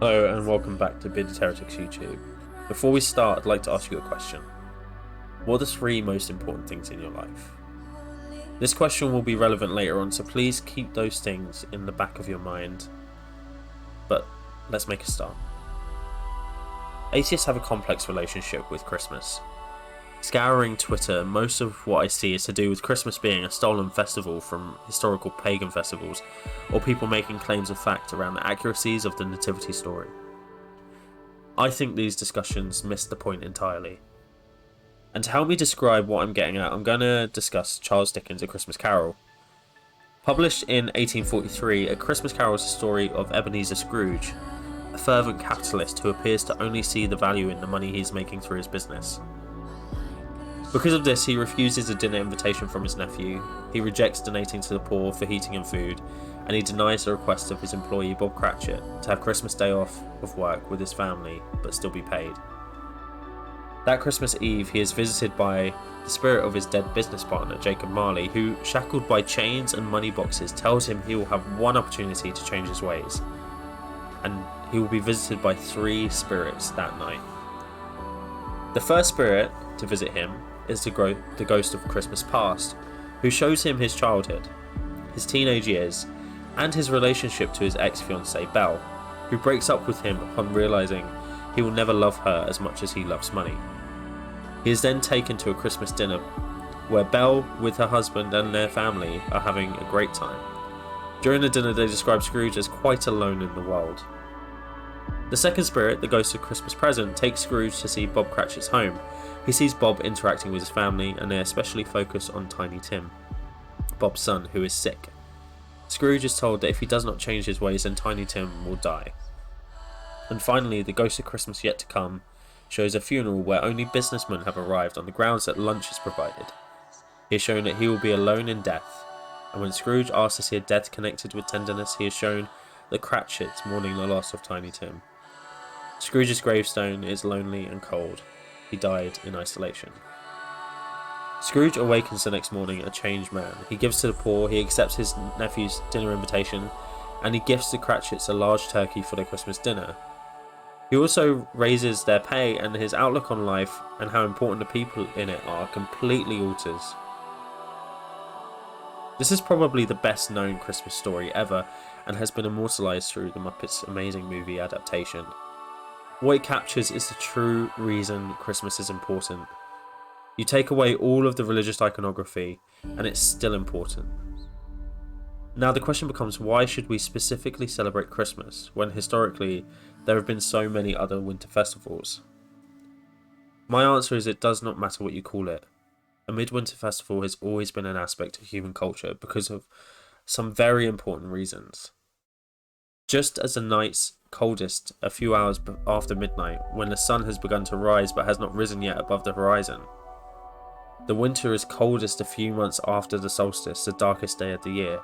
Hello and welcome back to Bearded Heretics YouTube. Before we start, I'd like to ask you a question. What are the three most important things in your life? This question will be relevant later on, so please keep those things in the back of your mind. But let's make a start. Atheists have a complex relationship with Christmas. Scouring Twitter, most of what I see is to do with Christmas being a stolen festival from historical pagan festivals, or people making claims of fact around the accuracies of the nativity story. I think these discussions miss the point entirely. And to help me describe what I'm getting at, I'm going to discuss Charles Dickens' A Christmas Carol. Published in 1843, A Christmas Carol is a story of Ebenezer Scrooge, a fervent capitalist who appears to only see the value in the money he's making through his business. Because of this, he refuses a dinner invitation from his nephew, he rejects donating to the poor for heating and food, and he denies the request of his employee Bob Cratchit to have Christmas Day off of work with his family, but still be paid. That Christmas Eve, he is visited by the spirit of his dead business partner, Jacob Marley, who, shackled by chains and money boxes, tells him he will have one opportunity to change his ways, and he will be visited by three spirits that night. The first spirit to visit him is the ghost of Christmas past, who shows him his childhood, his teenage years, and his relationship to his ex-fiancée Belle, who breaks up with him upon realising he will never love her as much as he loves money. He is then taken to a Christmas dinner, where Belle, with her husband and their family, are having a great time. During the dinner, they describe Scrooge as quite alone in the world. The second spirit, the ghost of Christmas present, takes Scrooge to see Bob Cratchit's home. He sees Bob interacting with his family, and they especially focus on Tiny Tim, Bob's son, who is sick. Scrooge is told that if he does not change his ways, then Tiny Tim will die. And finally, the ghost of Christmas yet to come shows a funeral where only businessmen have arrived on the grounds that lunch is provided. He is shown that he will be alone in death, and when Scrooge asks to see a death connected with tenderness, he is shown that Cratchit's mourning the loss of Tiny Tim. Scrooge's gravestone is lonely and cold. He died in isolation. Scrooge awakens the next morning a changed man. He gives to the poor, he accepts his nephew's dinner invitation, and he gifts the Cratchits a large turkey for their Christmas dinner. He also raises their pay, and his outlook on life and how important the people in it are completely alters. This is probably the best known Christmas story ever, and has been immortalised through the Muppets' amazing movie adaptation. What it captures is the true reason Christmas is important. You take away all of the religious iconography, and it's still important. Now the question becomes, why should we specifically celebrate Christmas, when historically there have been so many other winter festivals? My answer is it does not matter what you call it. A midwinter festival has always been an aspect of human culture because of some very important reasons. Just as the night's coldest a few hours after midnight, when the sun has begun to rise but has not risen yet above the horizon. The winter is coldest a few months after the solstice, the darkest day of the year.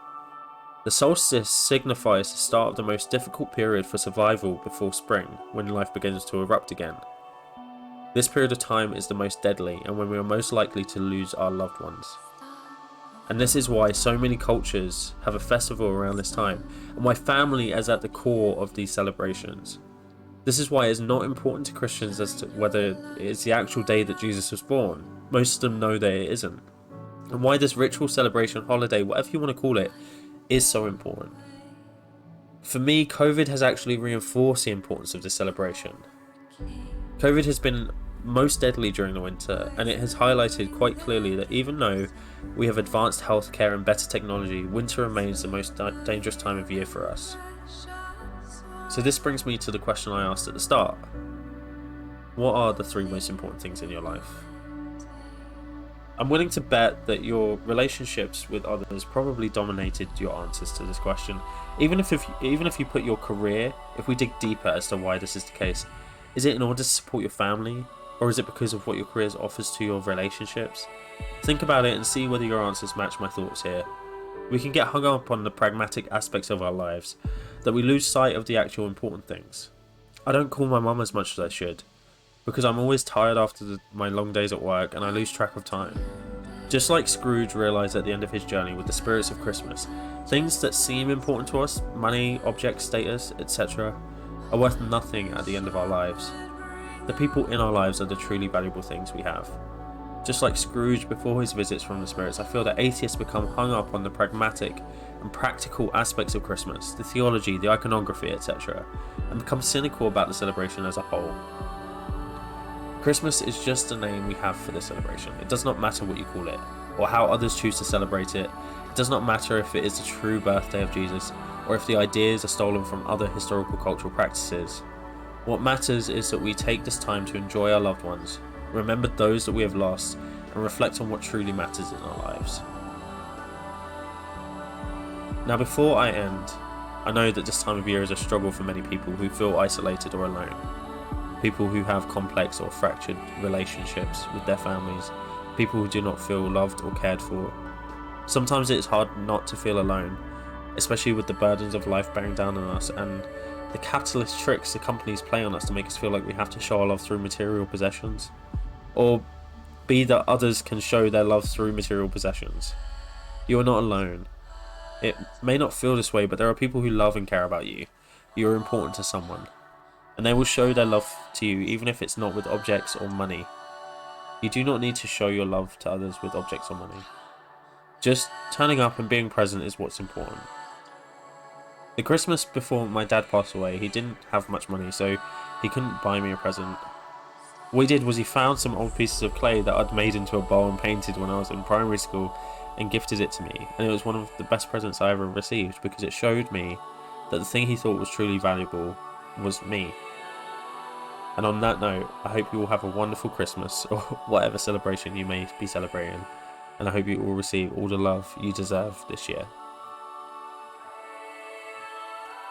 The solstice signifies the start of the most difficult period for survival before spring, when life begins to erupt again. This period of time is the most deadly, and when we are most likely to lose our loved ones. And this is why so many cultures have a festival around this time, and why family is at the core of these celebrations. This is why it's not important to Christians as to whether it's the actual day that Jesus was born. Most of them know that it isn't. And why this ritual, celebration, holiday, whatever you want to call it, is so important. For me, COVID has actually reinforced the importance of this celebration. COVID has been most deadly during the winter, and it has highlighted quite clearly that even though we have advanced healthcare and better technology, winter remains the most dangerous time of year for us. So this brings me to the question I asked at the start. What are the three most important things in your life? I'm willing to bet that your relationships with others probably dominated your answers to this question. Even if you put your career, if we dig deeper as to why this is the case, is it in order to support your family? Or is it because of what your career offers to your relationships? Think about it and see whether your answers match my thoughts here. We can get hung up on the pragmatic aspects of our lives, that we lose sight of the actual important things. I don't call my mum as much as I should, because I'm always tired after my long days at work and I lose track of time. Just like Scrooge realised at the end of his journey with the spirits of Christmas, things that seem important to us, money, objects, status, etc., are worth nothing at the end of our lives. The people in our lives are the truly valuable things we have. Just like Scrooge before his visits from the spirits, I feel that atheists become hung up on the pragmatic and practical aspects of Christmas, the theology, the iconography, etc., and become cynical about the celebration as a whole. Christmas is just a name we have for the celebration. It does not matter what you call it, or how others choose to celebrate it. It does not matter if it is the true birthday of Jesus, or if the ideas are stolen from other historical cultural practices. What matters is that we take this time to enjoy our loved ones, remember those that we have lost, and reflect on what truly matters in our lives. Now, before I end, I know that this time of year is a struggle for many people who feel isolated or alone. People who have complex or fractured relationships with their families, people who do not feel loved or cared for. Sometimes it's hard not to feel alone, especially with the burdens of life bearing down on us and the capitalist tricks the companies play on us to make us feel like we have to show our love through material possessions, or be that others can show their love through material possessions. You are not alone. It may not feel this way, but there are people who love and care about you. You are important to someone, and they will show their love to you even if it's not with objects or money. You do not need to show your love to others with objects or money. Just turning up and being present is what's important. The Christmas before my dad passed away, he didn't have much money, so he couldn't buy me a present. What he did was he found some old pieces of clay that I'd made into a bowl and painted when I was in primary school and gifted it to me, and it was one of the best presents I ever received because it showed me that the thing he thought was truly valuable was me. And on that note, I hope you all have a wonderful Christmas or whatever celebration you may be celebrating, and I hope you all receive all the love you deserve this year.